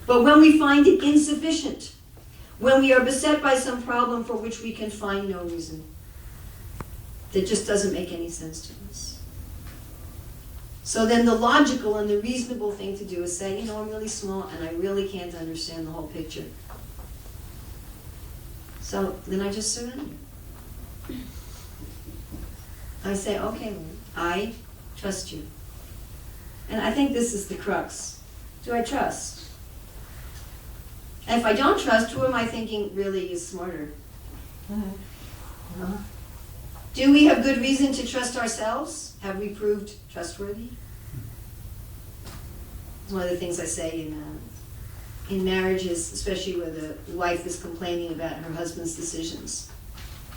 But when we find it insufficient, when we are beset by some problem for which we can find no reason, that just doesn't make any sense to us. So then the logical and the reasonable thing to do is say, I'm really small and I really can't understand the whole picture. So then I just surrender. I say, okay, Lord, I trust you. And I think this is the crux. Do I trust? And if I don't trust, who am I thinking really is smarter? Do we have good reason to trust ourselves? Have we proved trustworthy? It's one of the things I say in marriages, especially where the wife is complaining about her husband's decisions.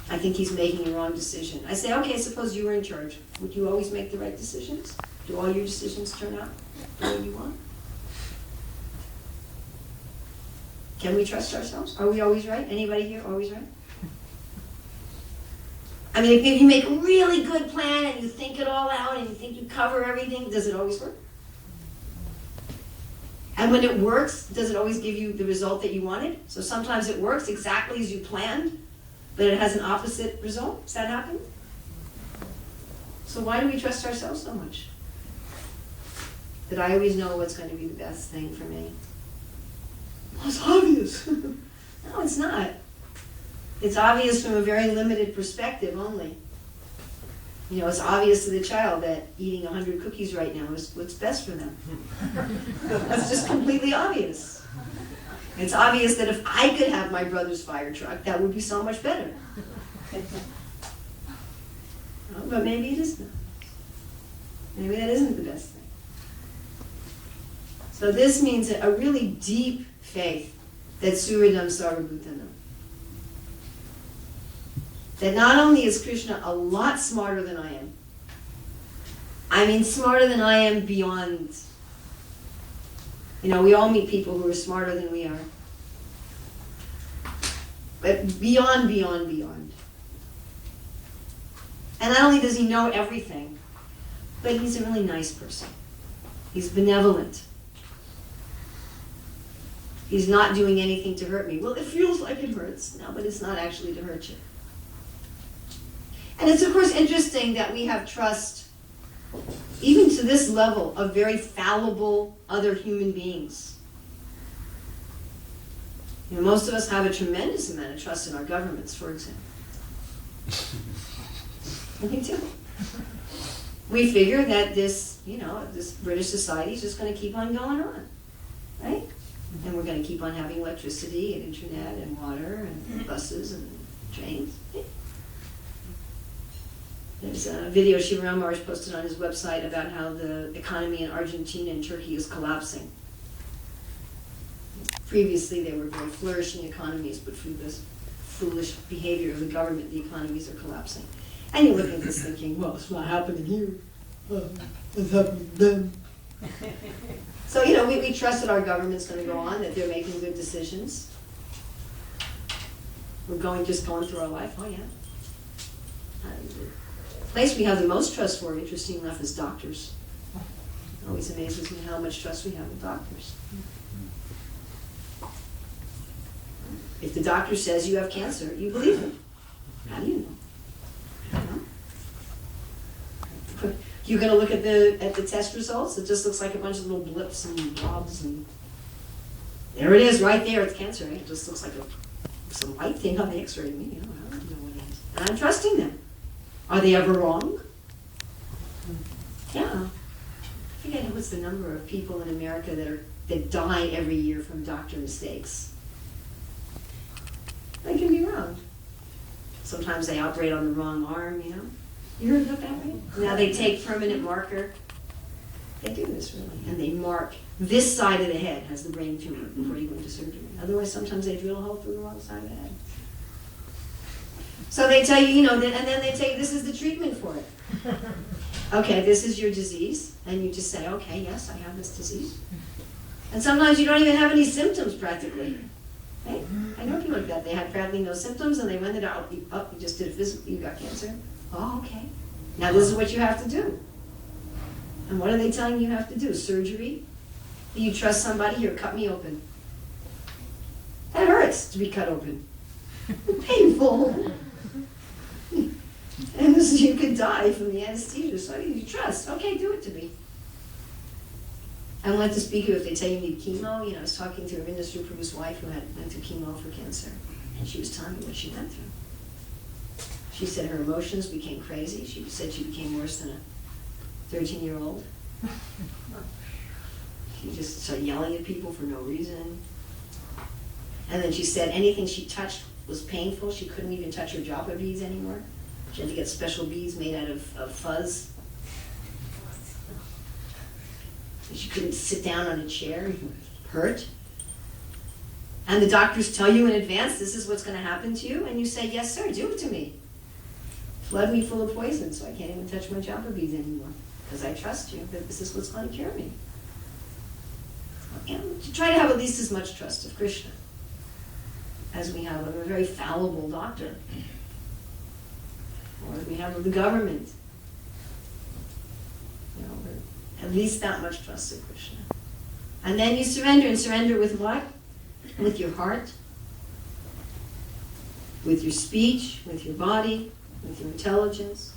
I think he's making a wrong decision. I say, okay, suppose you were in charge. Would you always make the right decisions? Do all your decisions turn out the way you want? Can we trust ourselves? Are we always right? Anybody here always right? I mean, if you make a really good plan and you think it all out and you think you cover everything, does it always work? And when it works, does it always give you the result that you wanted? So sometimes it works exactly as you planned, but it has an opposite result. Does that happen? So why do we trust ourselves so much? That I always know what's going to be the best thing for me. Well, it's obvious. No, it's not. It's obvious from a very limited perspective only. It's obvious to the child that eating 100 cookies right now is what's best for them. That's just completely obvious. It's obvious that if I could have my brother's fire truck, that would be so much better. But maybe it is not. Maybe that isn't the best thing. So this means a really deep faith that Suridam Sarvabhutanam. That not only is Krishna a lot smarter than I am, I mean smarter than I am beyond. We all meet people who are smarter than we are. But beyond, beyond, beyond. And not only does he know everything, but he's a really nice person. He's benevolent. He's not doing anything to hurt me. Well, it feels like it hurts. No, but it's not actually to hurt you. And it's, of course, interesting that we have trust, even to this level, of very fallible other human beings. Most of us have a tremendous amount of trust in our governments, for example. Me too. We figure that this British society is just going to keep on going on, right? And we're going to keep on having electricity and internet and water and buses and trains. There's a video Shiva Maharaj posted on his website about how the economy in Argentina and Turkey is collapsing. Previously, they were very flourishing economies, but through this foolish behavior of the government, the economies are collapsing. And you look at this thinking, well, it's not happening here. It's happening then. So, we trust that our government's going to go on, that they're making good decisions. We're just going through our life. Oh, yeah. The place we have the most trust for, interesting enough, is doctors. It always amazes me how much trust we have in doctors. If the doctor says you have cancer, you believe him. How do you know? You're going to look at the test results. It just looks like a bunch of little blips and blobs, and there it is, right there. It's cancer. Right? It just looks like some white thing on the X-ray to me. I don't know what it is, and I'm trusting them. Are they ever wrong? Yeah. I forget what's the number of people in America that die every year from doctor mistakes. They can be wrong. Sometimes they operate on the wrong arm, You heard about that, right? Now they take permanent marker. They do this, really. And they mark this side of the head has the brain tumor before you go into surgery. Otherwise, sometimes they drill a hole through the wrong side of the head. So they tell you, and then they tell you this is the treatment for it. Okay, this is your disease. And you just say, okay, yes, I have this disease. And sometimes you don't even have any symptoms practically. Right? I know people like that. They had practically no symptoms and they went out, you just did a physical, you got cancer. Oh, okay. Now this is what you have to do. And what are they telling you have to do? Surgery? You trust somebody? Here, cut me open. hurts to be cut open. Painful. And this is, you could die from the anesthesia, so you trust. Okay, do it to me. I went to speak if they tell you need chemo. You know, I was talking to Urmila Devi's wife who went through chemo for cancer, and she was telling me what she went through. She said her emotions became crazy. She said she became worse than a 13-year-old. She just started yelling at people for no reason. And then she said anything she touched was painful. She couldn't even touch her japa beads anymore. She had to get special beads made out of fuzz. She couldn't sit down on a chair. It hurt. And the doctors tell you in advance, this is what's going to happen to you. And you say, yes, sir, do it to me. Flood me full of poison so I can't even touch my japa beads anymore. Because I trust you that this is what's going to cure me. To try to have at least as much trust of Krishna as we have of a very fallible doctor, or as we have of the government. You know, at least that much trust of Krishna. And then you surrender, and surrender with what? With your heart, with your speech, with your body, with your intelligence.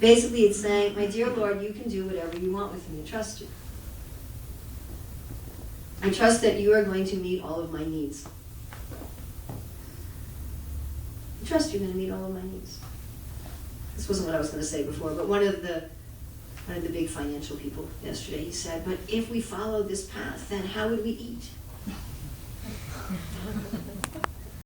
Basically, it's saying, my dear Lord, you can do whatever you want with me. I trust you. I trust that you are going to meet all of my needs. I trust you're going to meet all of my needs. This wasn't what I was going to say before, but one of the big financial people yesterday, he said, but if we follow this path, then how would we eat?